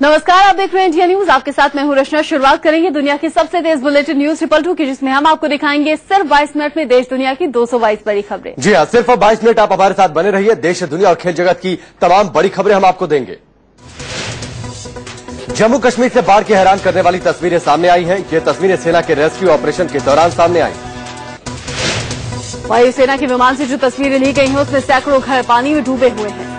नमस्कार, आप देख रहे हैं इंडिया न्यूज। आपके साथ मैं हूं रचना। शुरुआत करेंगे दुनिया की सबसे तेज बुलेटिन न्यूज ट्रिपल 2 की, जिसमें हम आपको दिखाएंगे सिर्फ 22 मिनट में देश दुनिया की 222 बड़ी खबरें। जी हाँ, सिर्फ 22 मिनट आप हमारे साथ बने रहिए। देश, दुनिया और खेल जगत की तमाम बड़ी खबरें हम आपको देंगे। जम्मू कश्मीर से बाढ़ की हैरान करने वाली तस्वीरें सामने आई हैं। ये तस्वीरें सेना के रेस्क्यू ऑपरेशन के दौरान सामने आई। वायुसेना के विमान से जो तस्वीरें ली गई हैं, उसमें सैकड़ों घर पानी में डूबे हुए हैं।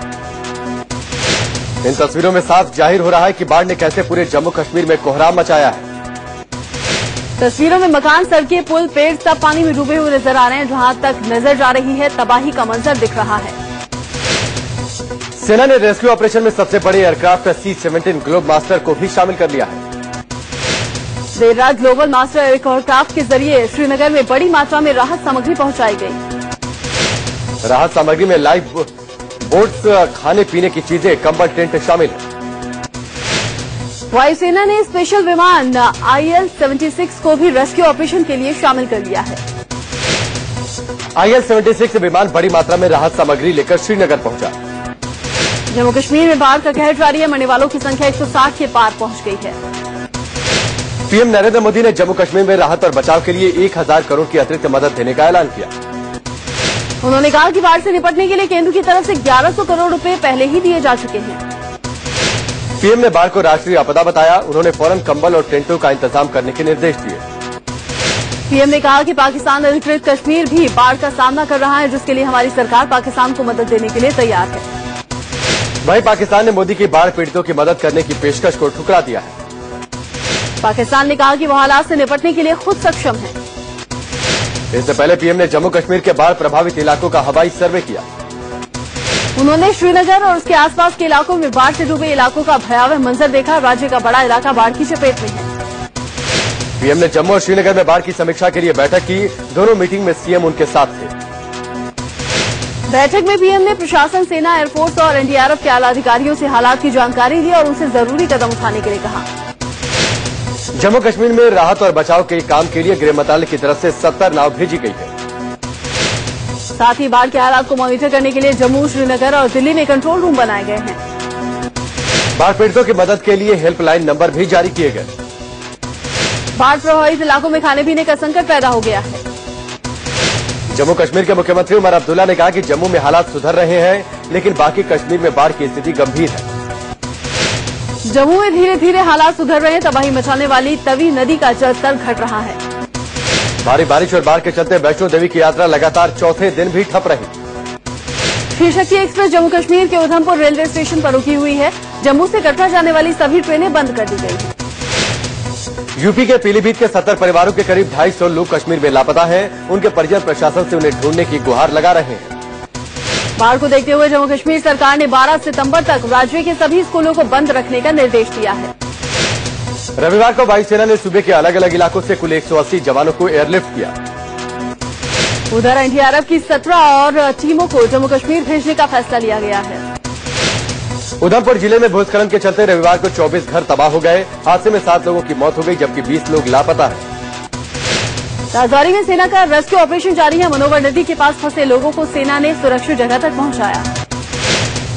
इन तस्वीरों में साफ जाहिर हो रहा है कि बाढ़ ने कैसे पूरे जम्मू कश्मीर में कोहराम मचाया है। तस्वीरों में मकान, सड़कें, पुल, पेड़ सब पानी में डूबे हुए नजर आ रहे हैं। जहां तक नजर जा रही है, तबाही का मंजर दिख रहा है। सेना ने रेस्क्यू ऑपरेशन में सबसे बड़े एयरक्राफ्ट C-17 ग्लोब मास्टर को भी शामिल कर लिया है। देर रात ग्लोबल मास्टर एयरक्राफ्ट के जरिए श्रीनगर में बड़ी मात्रा में राहत सामग्री पहुंचाई गई। राहत सामग्री में लाइफ बोट्स, खाने पीने की चीजें, कंबल, टेंट शामिल है। वायुसेना ने स्पेशल विमान IL-76 को भी रेस्क्यू ऑपरेशन के लिए शामिल कर लिया है। IL-76 विमान बड़ी मात्रा में राहत सामग्री लेकर श्रीनगर पहुंचा। जम्मू कश्मीर में बाढ़ का कहर जारी है। मरने वालों की संख्या 160 के पार पहुंच गई है। पीएम नरेंद्र मोदी ने जम्मू कश्मीर में राहत और बचाव के लिए 1000 करोड़ की अतिरिक्त मदद देने का ऐलान किया। उन्होंने कहा कि बाढ़ से निपटने के लिए केंद्र की तरफ से 1100 करोड़ रुपए पहले ही दिए जा चुके हैं। पीएम ने बाढ़ को राष्ट्रीय आपदा बताया। उन्होंने फौरन कंबल और टेंटों का इंतजाम करने के निर्देश दिए। पीएम ने कहा कि पाकिस्तान अधिकृत कश्मीर भी बाढ़ का सामना कर रहा है, जिसके लिए हमारी सरकार पाकिस्तान को मदद देने के लिए तैयार है। वहीं पाकिस्तान ने मोदी की बाढ़ पीड़ितों की मदद करने की पेशकश को ठुकरा दिया है। पाकिस्तान ने कहा कि वो हालात से निपटने के लिए खुद सक्षम है। इससे पहले पीएम ने जम्मू कश्मीर के बाढ़ प्रभावित इलाकों का हवाई सर्वे किया। उन्होंने श्रीनगर और उसके आसपास के इलाकों में बाढ़ से डूबे इलाकों का भयावह मंजर देखा। राज्य का बड़ा इलाका बाढ़ की चपेट में है। पीएम ने जम्मू और श्रीनगर में बाढ़ की समीक्षा के लिए बैठक की। दोनों मीटिंग में सीएम उनके साथ थे। बैठक में पीएम ने प्रशासन, सेना, एयरफोर्स और NDRF के आला अधिकारियों से हालात की जानकारी ली और उनसे जरूरी कदम उठाने के लिए कहा। जम्मू कश्मीर में राहत और बचाव के काम के लिए गृह मंत्रालय की तरफ से 70 नाव भेजी गई है। साथ ही बाढ़ के हालात को मॉनिटर करने के लिए जम्मू, श्रीनगर और दिल्ली में कंट्रोल रूम बनाए गए हैं। बाढ़ पीड़ितों की मदद के लिए हेल्पलाइन नंबर भी जारी किए गए। बाढ़ प्रभावित इलाकों में खाने पीने का संकट पैदा हो गया है। जम्मू कश्मीर के मुख्यमंत्री उमर अब्दुल्ला ने कहा कि जम्मू में हालात सुधर रहे हैं, लेकिन बाकी कश्मीर में बाढ़ की स्थिति गंभीर है। जम्मू में धीरे धीरे हालात सुधर रहे हैं। तबाही मचाने वाली तवी नदी का जलस्तर घट रहा है। भारी बारिश और बाढ़ के चलते वैष्णो देवी की यात्रा लगातार चौथे दिन भी ठप रही। श्री शक्ति एक्सप्रेस जम्मू कश्मीर के उधमपुर रेलवे स्टेशन पर रुकी हुई है। जम्मू से कटरा जाने वाली सभी ट्रेनें बंद कर दी गई हैं। यूपी के पीलीभीत के 70 परिवारों के करीब 250 लोग कश्मीर में लापता हैं। उनके परिजन प्रशासन से उन्हें ढूंढने की गुहार लगा रहे हैं। बाढ़ को देखते हुए जम्मू कश्मीर सरकार ने 12 सितंबर तक राज्य के सभी स्कूलों को बंद रखने का निर्देश दिया है। रविवार को वायुसेना ने सूबे के अलग अलग इलाकों से कुल 180 जवानों को एयरलिफ्ट किया। उधर NDRF की 17 और टीमों को जम्मू कश्मीर भेजने का फैसला लिया गया है। उधमपुर जिले में भूस्खलन के चलते रविवार को 24 घर तबाह हो गए। हादसे में 7 लोगों की मौत हो गई, जबकि 20 लोग लापता हैं। राजौरी में सेना का रेस्क्यू ऑपरेशन जारी है। मनोवर नदी के पास फंसे लोगों को सेना ने सुरक्षित जगह तक पहुंचाया।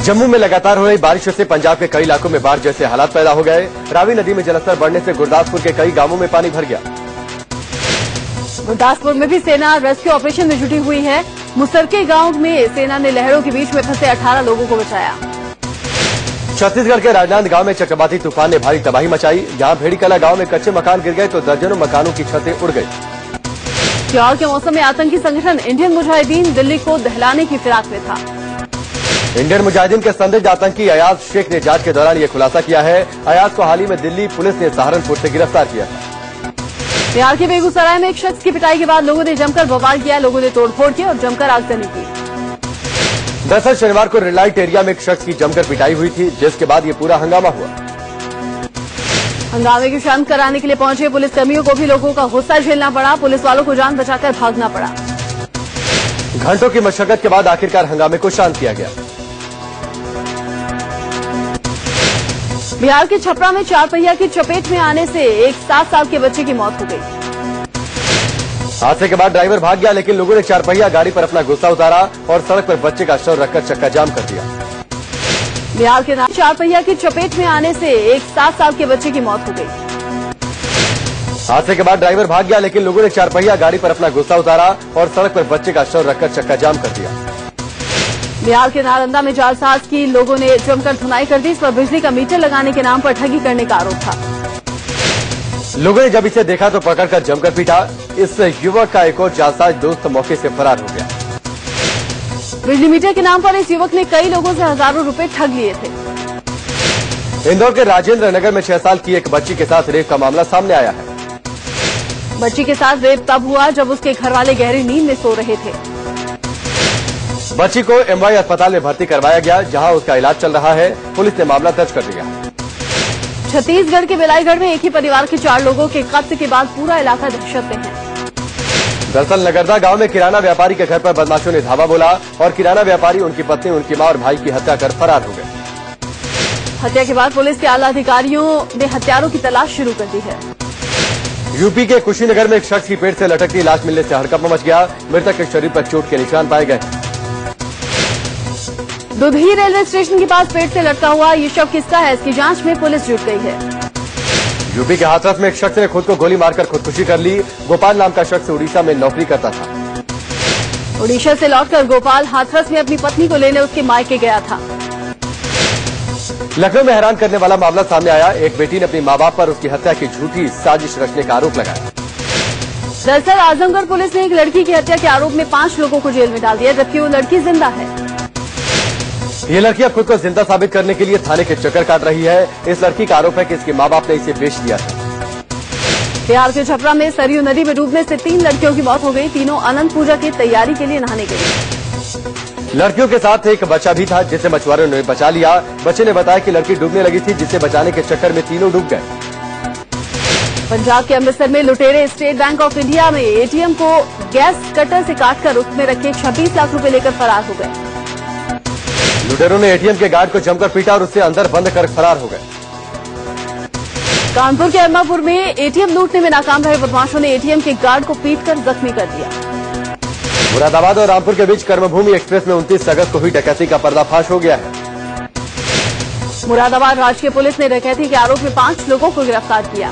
जम्मू में लगातार हो रही बारिश से पंजाब के कई इलाकों में बाढ़ जैसे हालात पैदा हो गए। रावी नदी में जलस्तर बढ़ने से गुरदासपुर के कई गांवों में पानी भर गया। गुरदासपुर में भी सेना रेस्क्यू ऑपरेशन में जुटी हुई है। मुसरके गांव में सेना ने लहरों के बीच में फंसे 18 लोगों को बचाया। छत्तीसगढ़ के राजनांद गांव में चक्रवाती तूफान ने भारी तबाही मचाई। जहां भेड़ीकला गांव में कच्चे मकान गिर गए तो दर्जनों मकानों की छतें उड़ गई। त्योहार के मौसम में आतंकी संगठन इंडियन मुजाहिदीन दिल्ली को दहलाने की फिराक में था। इंडियन मुजाहिदीन के संदिग्ध आतंकी अयाज शेख ने जांच के दौरान ये खुलासा किया है। अयाज को हाल ही में दिल्ली पुलिस ने सहारनपुर से गिरफ्तार किया था। बिहार के बेगूसराय में एक शख्स की पिटाई के बाद लोगों ने जमकर बवाल किया। लोगों ने तोड़फोड़ की और जमकर आगजनी की। दरअसल शनिवार को रेड लाइट एरिया में एक शख्स की जमकर पिटाई हुई थी, जिसके बाद ये पूरा हंगामा हुआ। हंगामे की शांत कराने के लिए पहुंचे पुलिसकर्मियों को भी लोगों का गुस्सा झेलना पड़ा। पुलिस वालों को जान बचाकर भागना पड़ा। घंटों की मशक्कत के बाद आखिरकार हंगामे को शांत किया गया। बिहार के छपरा में 4 पहिया की चपेट में आने से एक 7 साल के बच्चे की मौत हो गई। हादसे के बाद ड्राइवर भाग गया, लेकिन लोगों ने 4 पहिया गाड़ी पर अपना गुस्सा उतारा और सड़क पर बच्चे का शव रखकर चक्का जाम कर दिया। बिहार के चार पहिया की चपेट में आने से एक 7 साल के बच्चे की मौत हो गई। हादसे के बाद ड्राइवर भाग गया, लेकिन लोगों ने चार पहिया गाड़ी पर अपना गुस्सा उतारा और सड़क पर बच्चे का शव रखकर चक्का जाम कर दिया। बिहार के नालंदा में जालसाज की लोगों ने जमकर धुनाई कर दी। इस पर बिजली का मीटर लगाने के नाम पर ठगी करने का आरोप था। लोगों ने जब इसे देखा तो पकड़कर जमकर पीटा। इस युवक का एक और जालसाज दोस्त मौके से फरार हो गया। बिजली मीटर के नाम पर इस युवक ने कई लोगों से हजारों रुपए ठग लिए थे। इंदौर के राजेंद्र नगर में 6 साल की एक बच्ची के साथ रेप का मामला सामने आया है। बच्ची के साथ रेप तब हुआ जब उसके घरवाले गहरी नींद में सो रहे थे। बच्ची को एमवाई अस्पताल में भर्ती करवाया गया, जहां उसका इलाज चल रहा है। पुलिस ने मामला दर्ज कर लिया। छत्तीसगढ़ के बेलाईगढ़ में एक ही परिवार के 4 लोगों के कत्ल के बाद पूरा इलाका दहशत में है। दरअसल नगरदा गांव में किराना व्यापारी के घर पर बदमाशों ने धावा बोला और किराना व्यापारी, उनकी पत्नी, उनकी मां और भाई की हत्या कर फरार हो गए। हत्या के बाद पुलिस के आला अधिकारियों ने हत्यारों की तलाश शुरू कर दी है। यूपी के कुशीनगर में एक शख्स की पेट से लटकती लाश मिलने से हड़कंप मच गया। मृतक के शरीर पर चोट के निशान पाए गए। दुधही रेलवे स्टेशन के पास पेट से लटका हुआ ये शव किसका है, इसकी जांच में पुलिस जुट गई है। यूपी के हाथरस में एक शख्स ने खुद को गोली मारकर खुदकुशी कर ली। गोपाल नाम का शख्स उड़ीसा में नौकरी करता था। उड़ीसा से लौटकर गोपाल हाथरस में अपनी पत्नी को लेने उसके मायके गया था। लखनऊ में हैरान करने वाला मामला सामने आया। एक बेटी ने अपनी मां बाप पर उसकी हत्या की झूठी साजिश रचने का आरोप लगाया। दरअसल आजमगढ़ पुलिस ने एक लड़की की हत्या के आरोप में 5 लोगों को जेल में डाल दिया, जबकि वो लड़की जिंदा है। ये लड़की अब खुद को जिंदा साबित करने के लिए थाने के चक्कर काट रही है। इस लड़की का आरोप है कि इसके मां बाप ने इसे बेच दिया था। बिहार के छपरा में सरयू नदी में डूबने से 3 लड़कियों की मौत हो गई। तीनों अनंत पूजा की तैयारी के लिए नहाने गई। लड़कियों के साथ एक बच्चा भी था, जिसे मछुआरों ने बचा लिया। बच्चे ने बताया कि लड़की डूबने लगी थी, जिसे बचाने के चक्कर में तीनों डूब गए। पंजाब के अमृतसर में लुटेरे स्टेट बैंक ऑफ इंडिया में एटीएम को गैस कटर से काटकर उसमें रखे 26 लाख रुपए लेकर फरार हो गए। लुटेरों ने एटीएम के गार्ड को जमकर पीटा और उससे अंदर बंद कर फरार हो गए। कानपुर के अम्मापुर में एटीएम लूटने में नाकाम रहे बदमाशों ने एटीएम के गार्ड को पीटकर जख्मी कर दिया। मुरादाबाद और रामपुर के बीच कर्मभूमि एक्सप्रेस में 29 अगस्त को हुई डकैती का पर्दाफाश हो गया है। मुरादाबाद राजकीय पुलिस ने डकैती के आरोप में 5 लोगों को गिरफ्तार किया।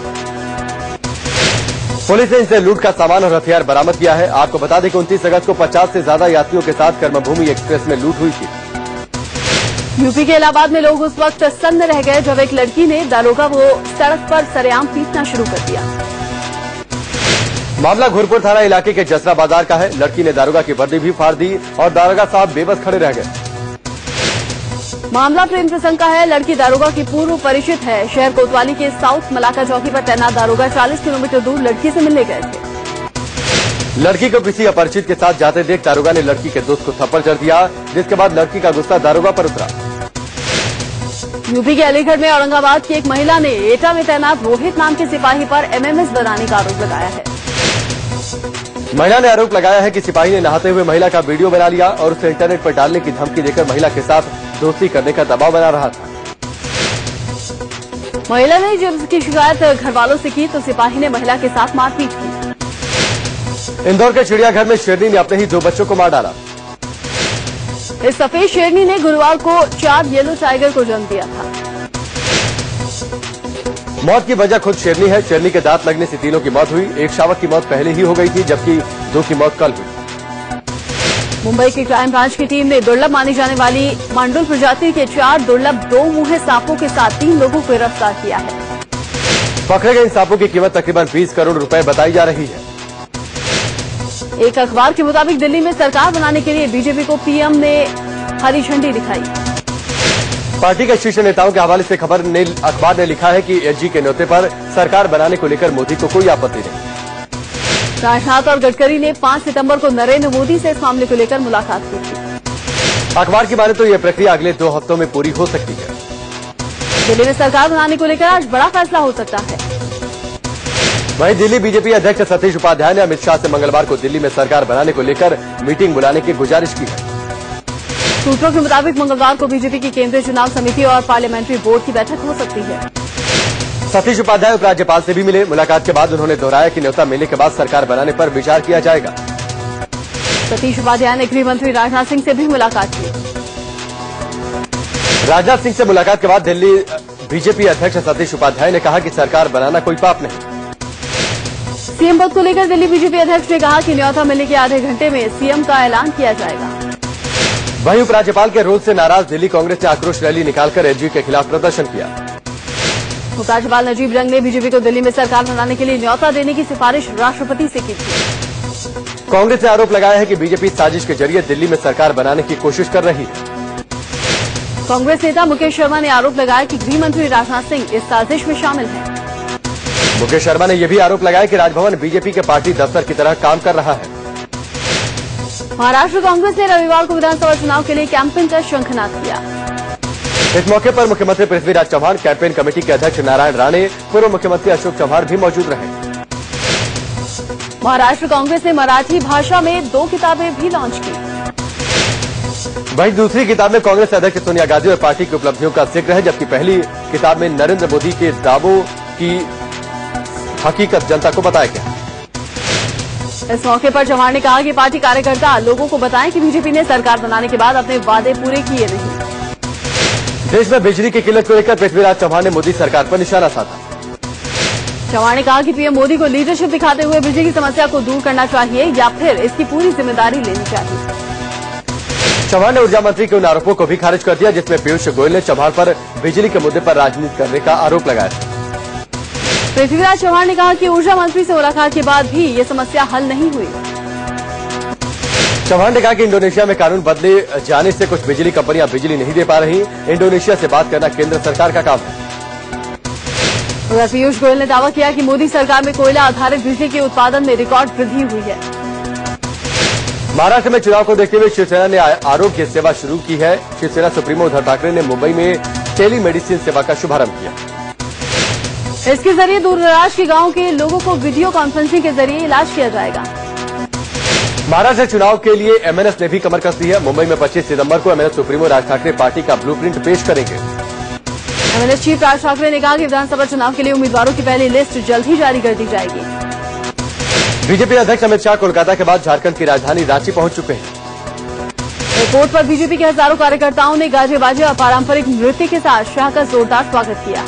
पुलिस ने इनसे लूट का सामान और हथियार बरामद किया है। आपको बता दें कि 29 अगस्त को 50 से ज्यादा यात्रियों के साथ कर्मभूमि एक्सप्रेस में लूट हुई थी। यूपी के इलाहाबाद में लोग उस वक्त सन्न रह गए जब एक लड़की ने दारोगा को सड़क पर सरेआम पीटना शुरू कर दिया। मामला घोरपुर थाना इलाके के जसरा बाजार का है। लड़की ने दारोगा की वर्दी भी फाड़ दी और दारोगा साहब बेबस खड़े रह गए। मामला प्रेम प्रसंग का है। लड़की दारोगा की पूर्व परिचित है। शहर कोतवाली के साउथ मलाका चौकी पर तैनात दारोगा 40 किलोमीटर दूर लड़की से मिलने गए थे। लड़की को किसी अपरिचित के साथ जाते देख दारोगा ने लड़की के दोस्त को थप्पड़ जड़ दिया, जिसके बाद लड़की का गुस्सा दारोगा पर उतरा। यूपी के अलीगढ़ में औरंगाबाद की एक महिला ने एटा में तैनात रोहित नाम के सिपाही पर एमएमएस बनाने का आरोप लगाया है। महिला ने आरोप लगाया है कि सिपाही ने नहाते हुए महिला का वीडियो बना लिया और उसे इंटरनेट पर डालने की धमकी देकर महिला के साथ दोस्ती करने का दबाव बना रहा था। महिला ने जब उसकी शिकायत घर वालों से की तो सिपाही ने महिला के साथ मारपीट की। इंदौर के चिड़ियाघर में शेरनी ने अपने ही 2 बच्चों को मार डाला। इस सफेद शेरनी ने गुरुवार को 4 येलो टाइगर को जन्म दिया था। मौत की वजह खुद शेरनी है। शेरनी के दांत लगने से तीनों की मौत हुई। एक शावक की मौत पहले ही हो गई थी, जबकि 2 की मौत कल हुई। मुंबई की क्राइम ब्रांच की टीम ने दुर्लभ मानी जाने वाली मांडुल प्रजाति के 4 दुर्लभ 2 मुंहे सांपों के साथ 3 लोगों को गिरफ्तार किया है। पकड़े गए इन सांपों की कीमत तकरीबन 20 करोड़ रुपए बताई जा रही है। एक अखबार के मुताबिक दिल्ली में सरकार बनाने के लिए बीजेपी को पीएम ने हरी झंडी दिखाई। पार्टी के शीर्ष नेताओं के हवाले से अखबार ने लिखा है कि एसजी के न्योते पर सरकार बनाने को लेकर मोदी को कोई आपत्ति नहीं। राजनाथ और गडकरी ने 5 सितंबर को नरेंद्र मोदी से इस मामले को लेकर मुलाकात की थी। अखबार की माने तो यह प्रक्रिया अगले 2 हफ्तों में पूरी हो सकती है। दिल्ली में सरकार बनाने को लेकर आज बड़ा फैसला हो सकता है। वहीं दिल्ली बीजेपी अध्यक्ष सतीश उपाध्याय ने अमित शाह से मंगलवार को दिल्ली में सरकार बनाने को लेकर मीटिंग बुलाने की गुजारिश की है। सूत्रों के मुताबिक मंगलवार को बीजेपी की केंद्रीय चुनाव समिति और पार्लियामेंट्री बोर्ड की बैठक हो सकती है। सतीश उपाध्याय उपराज्यपाल से भी मिले। मुलाकात के बाद उन्होंने दोहराया कि न्योता मिलने के बाद सरकार बनाने पर विचार किया जाएगा। सतीश उपाध्याय ने गृह मंत्री राजनाथ सिंह से भी मुलाकात की। राजनाथ सिंह से मुलाकात के बाद दिल्ली बीजेपी अध्यक्ष सतीश उपाध्याय ने कहा कि सरकार बनाना कोई पाप नहीं। सीएम पद को लेकर दिल्ली बीजेपी अध्यक्ष ने कहा कि न्योता मिलने के आधे घंटे में सीएम का ऐलान किया जाएगा। वहीं उपराज्यपाल के रोल से नाराज दिल्ली कांग्रेस ने आक्रोश रैली निकालकर एसजी के खिलाफ प्रदर्शन किया। उपराज्यपाल नजीब जंग ने बीजेपी को दिल्ली में सरकार बनाने के लिए न्योता देने की सिफारिश राष्ट्रपति से की थी। कांग्रेस ने आरोप लगाया है कि बीजेपी साजिश के जरिए दिल्ली में सरकार बनाने की कोशिश कर रही है। कांग्रेस नेता मुकेश शर्मा ने आरोप लगाया कि गृह मंत्री राजनाथ सिंह इस साजिश में शामिल हैं। मुकेश शर्मा ने यह भी आरोप लगाया कि राजभवन बीजेपी के पार्टी दफ्तर की तरह काम कर रहा है। महाराष्ट्र कांग्रेस ने रविवार को विधानसभा चुनाव के लिए कैंपेन का शंखनाद किया। इस मौके पर मुख्यमंत्री पृथ्वीराज चौहान, कैंपेन कमेटी के अध्यक्ष नारायण राणे, पूर्व मुख्यमंत्री अशोक चव्हाण भी मौजूद रहे। महाराष्ट्र कांग्रेस ने मराठी भाषा में 2 किताबें भी लॉन्च की। वहीं दूसरी किताब में कांग्रेस अध्यक्ष सोनिया गांधी और पार्टी की उपलब्धियों का जिक्र है, जबकि पहली किताब में नरेंद्र मोदी के दावों की हकीकत जनता को बताया गया। इस मौके पर चव्हाण ने कहा कि पार्टी कार्यकर्ता लोगों को बताएं कि बीजेपी ने सरकार बनाने के बाद अपने वादे पूरे किए नहीं। देश में बिजली की किल्लत को लेकर पृथ्वीराज चौहान ने मोदी सरकार पर निशाना साधा। चव्हाण ने कहा कि पीएम मोदी को लीडरशिप दिखाते हुए बिजली की समस्या को दूर करना चाहिए या फिर इसकी पूरी जिम्मेदारी लेनी चाहिए। चव्हाण ने ऊर्जा मंत्री के उन आरोपों को भी खारिज कर दिया जिसमें पीयूष गोयल ने चव्हाण पर बिजली के मुद्दे पर राजनीति करने का आरोप लगाया था। पृथ्वीराज चव्हाण ने कहा कि ऊर्जा मंत्री से मुलाकात के बाद भी ये समस्या हल नहीं हुई। चव्हाण ने कहा कि इंडोनेशिया में कानून बदले जाने से कुछ बिजली कंपनियां बिजली नहीं दे पा रही। इंडोनेशिया से बात करना केंद्र सरकार का काम है। उधर पीयूष गोयल ने दावा किया कि मोदी सरकार में कोयला आधारित बिजली के उत्पादन में रिकॉर्ड वृद्धि हुई है। महाराष्ट्र में चुनाव को देखते हुए शिवसेना ने आरोग्य सेवा शुरू की है। शिवसेना सुप्रीमो उद्धव ठाकरे ने मुंबई में टेली मेडिसिन सेवा का शुभारंभ किया। इसके जरिए दूर दराज के गांव के लोगों को वीडियो कॉन्फ्रेंसिंग के जरिए इलाज किया जाएगा। महाराष्ट्र चुनाव के लिए एमएनएस ने भी कमर कस दी है। मुंबई में 25 सितंबर को MNS supremo Raj Thackeray party का ब्लूप्रिंट पेश करेंगे। एमएनएस चीफ राज ठाकरे ने कहा कि विधानसभा चुनाव के लिए उम्मीदवारों की पहली लिस्ट जल्द ही जारी कर दी जाएगी। बीजेपी अध्यक्ष अमित शाह कोलकाता के बाद झारखंड की राजधानी रांची पहुंच चुके हैं। एयरपोर्ट पर बीजेपी के हजारों कार्यकर्ताओं ने गाजे बाजे और पारंपरिक नृत्य के साथ शाह का जोरदार स्वागत किया।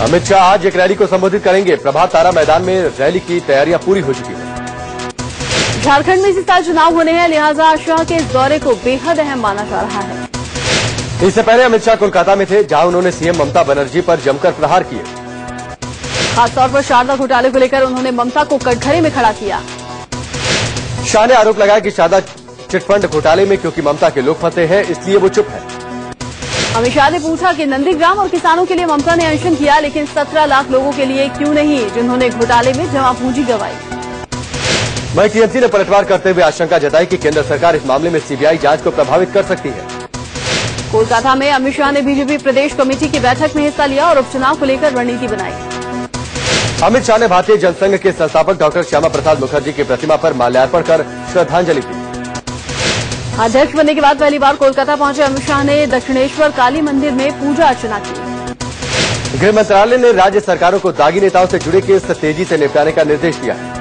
अमित शाह आज एक रैली को संबोधित करेंगे। प्रभात तारा मैदान में रैली की तैयारियां पूरी हो चुकी है। झारखंड में इसी साल चुनाव होने हैं, लिहाजा शाह के इस दौरे को बेहद अहम माना जा रहा है। इससे पहले अमित शाह कोलकाता में थे, जहां उन्होंने सीएम ममता बनर्जी पर जमकर प्रहार किए। खासतौर पर शारदा घोटाले को लेकर उन्होंने ममता को कटघरे में खड़ा किया। शाह ने आरोप लगाया कि शारदा चिटफंड घोटाले में क्योंकि ममता के लोग फंसे हैं, इसलिए वो चुप है। अमित शाह ने पूछा कि नंदीग्राम और किसानों के लिए ममता ने अनशन किया, लेकिन 17 लाख लोगों के लिए क्यों नहीं, जिन्होंने घोटाले में जमा पूंजी गंवाई। वहीं टीएमसी ने पलटवार करते हुए आशंका जताई कि केंद्र सरकार इस मामले में सीबीआई जांच को प्रभावित कर सकती है। कोलकाता में अमित शाह ने बीजेपी प्रदेश कमेटी की बैठक में हिस्सा लिया और उपचुनाव को लेकर रणनीति बनाई। अमित शाह ने भारतीय जनसंघ के संस्थापक डॉक्टर श्यामा प्रसाद मुखर्जी की प्रतिमा पर माल्यार्पण कर श्रद्धांजलि दी। अध्यक्ष बनने के बाद पहली बार कोलकाता पहुंचे अमित शाह ने दक्षिणेश्वर काली मंदिर में पूजा अर्चना की। गृह मंत्रालय ने राज्य सरकारों को दागी नेताओं से जुड़े केस तेजी से निपटाने का निर्देश दिया है।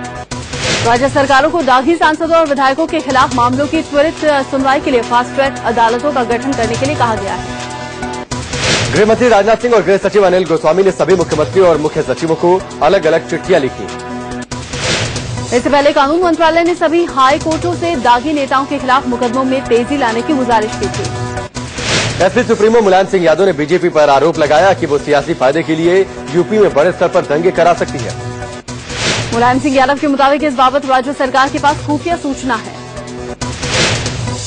राज्य सरकारों को दागी सांसदों और विधायकों के खिलाफ मामलों की त्वरित सुनवाई के लिए फास्ट ट्रैक अदालतों का गठन करने के लिए कहा गया है। गृह मंत्री राजनाथ सिंह और गृह सचिव अनिल गोस्वामी ने सभी मुख्यमंत्रियों और मुख्य सचिवों को अलग अलग चिट्ठियां लिखी। इससे पहले कानून मंत्रालय ने सभी हाई कोर्टों से दागी नेताओं के खिलाफ मुकदमों में तेजी लाने की गुजारिश की थी। एसपी सुप्रीमो मुलायम सिंह यादव ने बीजेपी पर आरोप लगाया कि वो सियासी फायदे के लिए यूपी में बड़े स्तर पर दंगे करा सकती है। मुलायम सिंह यादव के मुताबिक इस बाबत राज्य सरकार के पास खुफिया सूचना है।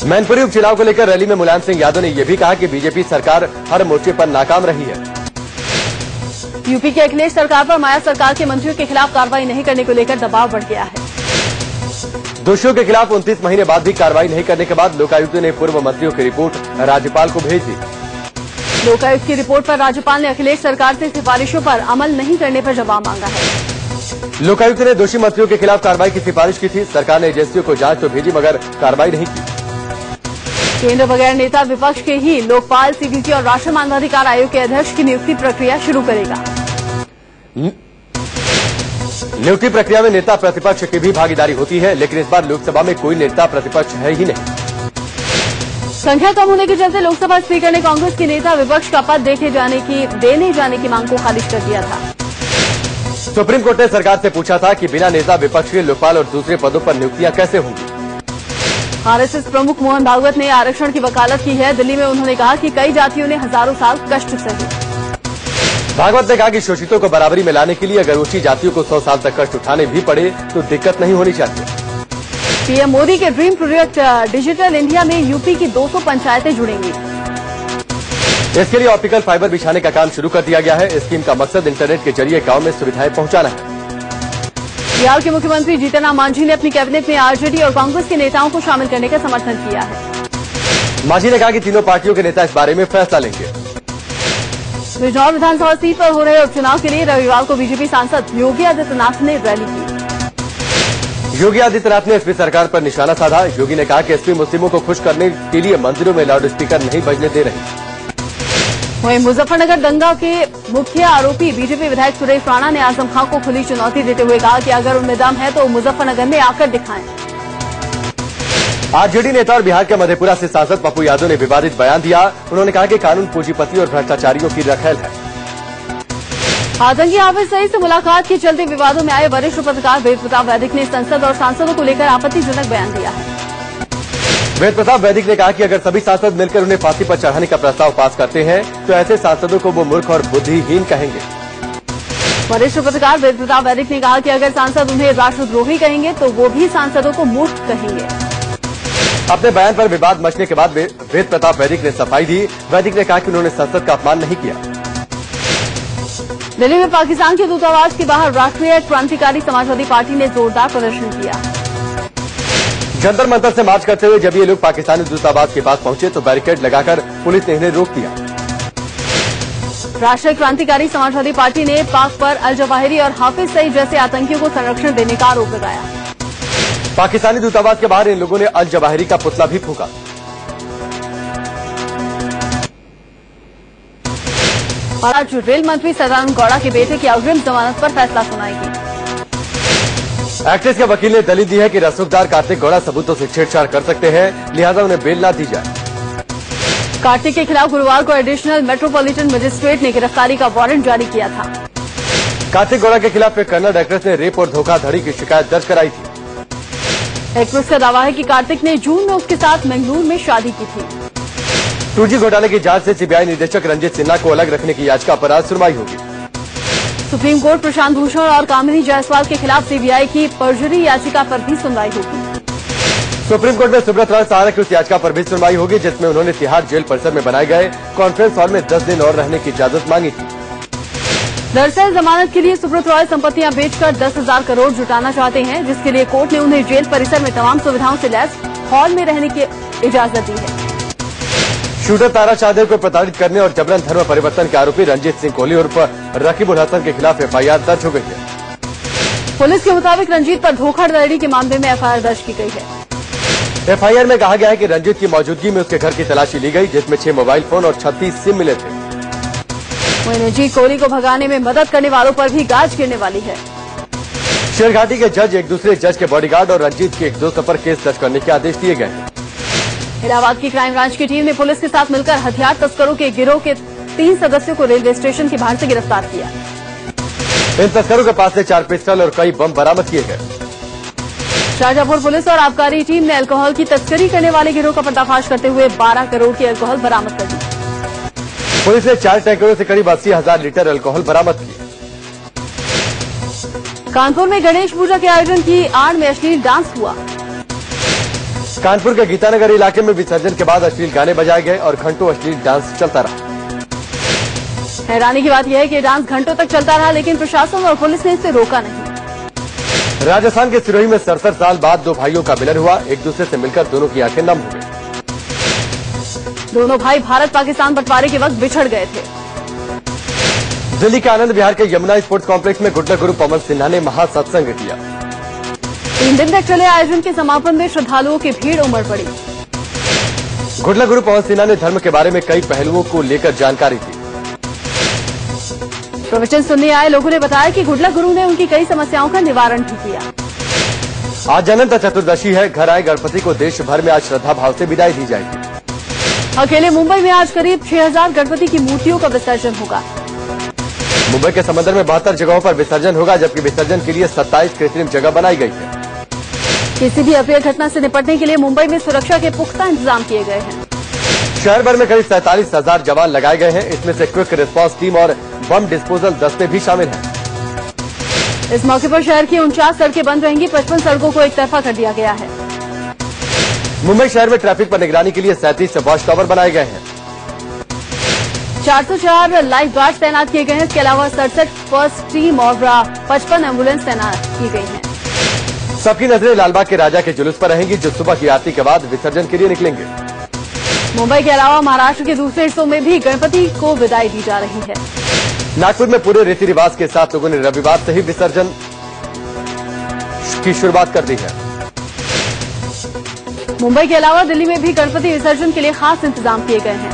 मैनपुरी उपचुनाव को लेकर रैली में मुलायम सिंह यादव ने यह भी कहा कि बीजेपी सरकार हर मोर्चे पर नाकाम रही है। यूपी की अखिलेश सरकार पर माया सरकार के मंत्रियों के खिलाफ कार्रवाई नहीं करने को लेकर दबाव बढ़ गया है। दोषियों के खिलाफ 29 महीने बाद भी कार्रवाई नहीं करने के बाद लोकायुक्त ने पूर्व मंत्रियों की रिपोर्ट राज्यपाल को भेज दी। लोकायुक्त की रिपोर्ट पर राज्यपाल ने अखिलेश सरकार से सिफारिशों पर अमल नहीं करने पर जवाब मांगा है। लोकायुक्त ने दोषी मंत्रियों के खिलाफ कार्रवाई की सिफारिश की थी। सरकार ने एजेंसियों को जांच तो भेजी मगर कार्रवाई नहीं की। केंद्र बगैर नेता विपक्ष के ही लोकपाल, सीबीसी और राष्ट्रीय मानवाधिकार आयोग के अध्यक्ष की नियुक्ति प्रक्रिया शुरू करेगा। नियुक्ति प्रक्रिया में नेता प्रतिपक्ष की भी भागीदारी होती है, लेकिन इस बार लोकसभा में कोई नेता प्रतिपक्ष है ही नहीं। संख्या कम होने के चलते लोकसभा स्पीकर ने कांग्रेस के नेता विपक्ष का पद देने जाने की मांग को खारिज कर दिया था। सुप्रीम कोर्ट ने सरकार से पूछा था कि बिना नेता विपक्ष के लोकपाल और दूसरे पदों पर नियुक्तियां कैसे होंगी। आरएसएस प्रमुख मोहन भागवत ने आरक्षण की वकालत की है। दिल्ली में उन्होंने कहा कि कई जातियों ने हजारों साल कष्ट सहे। भागवत ने कहा कि शोषितों को बराबरी में लाने के लिए अगर ऊंची जातियों को 100 साल तक कष्ट उठाने भी पड़े तो दिक्कत नहीं होनी चाहिए। पीएम मोदी के ड्रीम प्रोजेक्ट डिजिटल इंडिया में यूपी की 200 पंचायतें जुड़ेंगी। इसके लिए ऑप्टिकल फाइबर बिछाने का काम शुरू कर दिया गया है। इस स्कीम का मकसद इंटरनेट के जरिए गांव में सुविधाएं पहुंचाना है। बिहार के मुख्यमंत्री जीतन राम मांझी ने अपनी कैबिनेट में आरजेडी और कांग्रेस के नेताओं को शामिल करने का समर्थन किया है। मांझी ने कहा कि तीनों पार्टियों के नेता इस बारे में फैसला लेंगे। बिजनौर विधानसभा सीट पर हो रहे उपचुनाव के लिए रविवार को बीजेपी सांसद योगी आदित्यनाथ ने रैली की। योगी आदित्यनाथ ने एसपी सरकार पर निशाना साधा। योगी ने कहा कि एसपी मुस्लिमों को खुश करने के लिए मंदिरों में लाउड स्पीकर नहीं बजने दे रहे। वहीं मुजफ्फरनगर दंगा के मुख्य आरोपी बीजेपी विधायक सुरेश राणा ने आजम खां को खुली चुनौती देते हुए कहा कि अगर उनमें दम है तो मुजफ्फरनगर में आकर दिखाएं। आरजेडी नेता और बिहार के मधेपुरा से सांसद पप्पू यादव ने विवादित बयान दिया। उन्होंने कहा कि कानून पूंजीपति और भ्रष्टाचारियों की रखेल है। आतंकी हाफिज सईद से मुलाकात के चलते विवादों में आए वरिष्ठ पत्रकार वेद प्रताप वैदिक ने संसद और सांसदों को लेकर आपत्तिजनक बयान दिया है। वेद प्रताप वैदिक ने कहा कि अगर सभी सांसद मिलकर उन्हें फांसी पर चढ़ाने का प्रस्ताव पास करते हैं तो ऐसे सांसदों को वो मूर्ख और बुद्धिहीन कहेंगे। वरिष्ठ पत्रकार वेद प्रताप वैदिक ने कहा कि अगर सांसद उन्हें राष्ट्रद्रोही कहेंगे तो वो भी सांसदों को मूर्ख कहेंगे। अपने बयान पर विवाद मचने के बाद वेद प्रताप वैदिक ने सफाई दी। वैदिक ने कहा कि उन्होंने संसद का अपमान नहीं किया। दिल्ली में पाकिस्तान के दूतावास के बाहर राष्ट्रीय क्रांतिकारी समाजवादी पार्टी ने जोरदार प्रदर्शन किया। जंतर मंतर से मार्च करते हुए जब ये लोग पाकिस्तानी दूतावास के पास पहुंचे तो बैरिकेड लगाकर पुलिस ने इन्हें रोक दिया। राष्ट्रीय क्रांतिकारी समाजवादी पार्टी ने पाक पर अल जवाहिरी और हाफिज सईद जैसे आतंकियों को संरक्षण देने का आरोप लगाया। पाकिस्तानी दूतावास के बाहर इन लोगों ने अल जवाहिरी का पुतला भी फूंका। और आज रेल मंत्री सदानंद गौड़ा के बेटे की अग्रिम जमानत पर फैसला सुनाएगी। एक्ट्रेस के वकील ने दलील दी है कि रसूखदार कार्तिक गौड़ा सबूतों से छेड़छाड़ कर सकते हैं, लिहाजा उन्हें बेल न दी जाए। कार्तिक के खिलाफ गुरुवार को एडिशनल मेट्रोपॉलिटन मजिस्ट्रेट ने गिरफ्तारी का वारंट जारी किया था। कार्तिक गौड़ा के खिलाफ एक कन्नड़ एक्ट्रेस ने रेप और धोखाधड़ी की शिकायत दर्ज कराई थी। एक्ट्रेस का दावा है कि कार्तिक ने जून में उसके साथ मंगलूर में शादी की थी। 2G घोटाले की जांच से सीबीआई निदेशक रंजीत सिन्हा को अलग रखने की याचिका पर आज सुनवाई होगी। सुप्रीम कोर्ट प्रशांत भूषण और कामिनी जायसवाल के खिलाफ सीबीआई की पर्जरी याचिका पर भी सुनवाई होगी। सुप्रीम कोर्ट में सुब्रत राय सहारा की उस याचिका पर भी सुनवाई होगी जिसमें उन्होंने तिहाड़ जेल परिसर में बनाए गए कॉन्फ्रेंस हॉल में 10 दिन और रहने की इजाजत मांगी थी। दरअसल जमानत के लिए सुब्रत रॉय संपत्तियां बेचकर 10,000 करोड़ जुटाना चाहते हैं, जिसके लिए कोर्ट ने उन्हें जेल परिसर में तमाम सुविधाओं से लैस हॉल में रहने की इजाजत दी है। शूटर तारा शाहदेव को प्रताड़ित करने और जबरन धर्म परिवर्तन के आरोपी रंजीत सिंह कोहली उर्फ रकीबुल हसन के खिलाफ एफआईआर दर्ज हो गई है। पुलिस के मुताबिक रंजीत पर धोखाधड़ी के मामले में एफआईआर दर्ज की गई है। एफआईआर में कहा गया है कि रंजीत की मौजूदगी में उसके घर की तलाशी ली गई, जिसमें 6 मोबाइल फोन और 36 सिम मिले थे। वहीं रंजीत कोहली को भगाने में मदद करने वालों पर भी गाज गिरने वाली है। शेरघाटी के जज एक दूसरे जज के बॉडीगार्ड और रंजीत के एक दोस्त पर केस दर्ज करने के आदेश दिए गए हैं। इलाहाबाद की क्राइम ब्रांच की टीम ने पुलिस के साथ मिलकर हथियार तस्करों के गिरोह के 3 सदस्यों को रेलवे स्टेशन के बाहर से गिरफ्तार किया। इन तस्करों के पास से 4 पिस्टल और कई बम बरामद किए गए। शाहजहांपुर पुलिस और आबकारी टीम ने अल्कोहल की तस्करी करने वाले गिरोह का पर्दाफाश करते हुए 12 करोड़ की अल्कोहल बरामद कर दी। पुलिस ने 4 टैंकरों से करीब 80,000 लीटर अल्कोहल बरामद की। कानपुर में गणेश पूजा के आयोजन की आड़ में अश्लील डांस हुआ। कानपुर के गीतानगर इलाके में विसर्जन के बाद अश्लील गाने बजाए गए और घंटों अश्लील डांस चलता रहा। हैरानी की बात यह है कि डांस घंटों तक चलता रहा, लेकिन प्रशासन और पुलिस ने इसे रोका नहीं। राजस्थान के सिरोही में 67 साल बाद 2 भाइयों का मिलन हुआ। एक दूसरे से मिलकर दोनों की आंखें नम हो गई। दोनों भाई भारत पाकिस्तान बंटवारे के वक्त बिछड़ गए थे। दिल्ली के आनंद विहार के यमुना स्पोर्ट्स कॉम्प्लेक्स में गुड्डा गुरु पवन सिन्हा ने महासत्संग किया। 3 दिन तक चले आयोजन के समापन में श्रद्धालुओं की भीड़ उमड़ पड़ी। गुड्डा गुरु पवन सिन्हा ने धर्म के बारे में कई पहलुओं को लेकर जानकारी दी। प्रवचन सुनने आए लोगों ने बताया कि गुड्डा गुरु ने उनकी कई समस्याओं का निवारण भी किया। आज अनंत चतुर्दशी है। घर आए गणपति को देश भर में आज श्रद्धा भाव से विदाई दी जाएगी। अकेले मुंबई में आज करीब 6000 गणपति की मूर्तियों का विसर्जन होगा। मुंबई के समंदर में 72 जगहों पर विसर्जन होगा, जबकि विसर्जन के लिए 27 कृत्रिम जगह बनाई गई है। किसी भी अप्रिय घटना से निपटने के लिए मुंबई में सुरक्षा के पुख्ता इंतजाम किए गए हैं। शहर भर में करीब 47,000 जवान लगाए गए हैं। इसमें से क्विक रिस्पांस टीम और बम डिस्पोजल दस्ते भी शामिल हैं। इस मौके पर शहर की 49 सड़कें बंद रहेंगी। 55 सड़कों को एक तरफा कर दिया गया है। मुंबई शहर में ट्रैफिक पर निगरानी के लिए 37 वॉच टावर बनाए गए हैं। 404 लाइफ गार्ड तैनात किए गए हैं। इसके अलावा 67 फर्स्ट टीम और 55 एम्बुलेंस तैनात की गई हैं। सबकी नजरें लालबाग के राजा के जुलूस पर रहेंगी, जो सुबह की आरती के बाद विसर्जन के लिए निकलेंगे। मुंबई के अलावा महाराष्ट्र के दूसरे हिस्सों में भी गणपति को विदाई दी जा रही है। नागपुर में पूरे रीति रिवाज के साथ लोगों ने रविवार से ही विसर्जन की शुरुआत कर दी है। मुंबई के अलावा दिल्ली में भी गणपति विसर्जन के लिए खास इंतजाम किए गए हैं।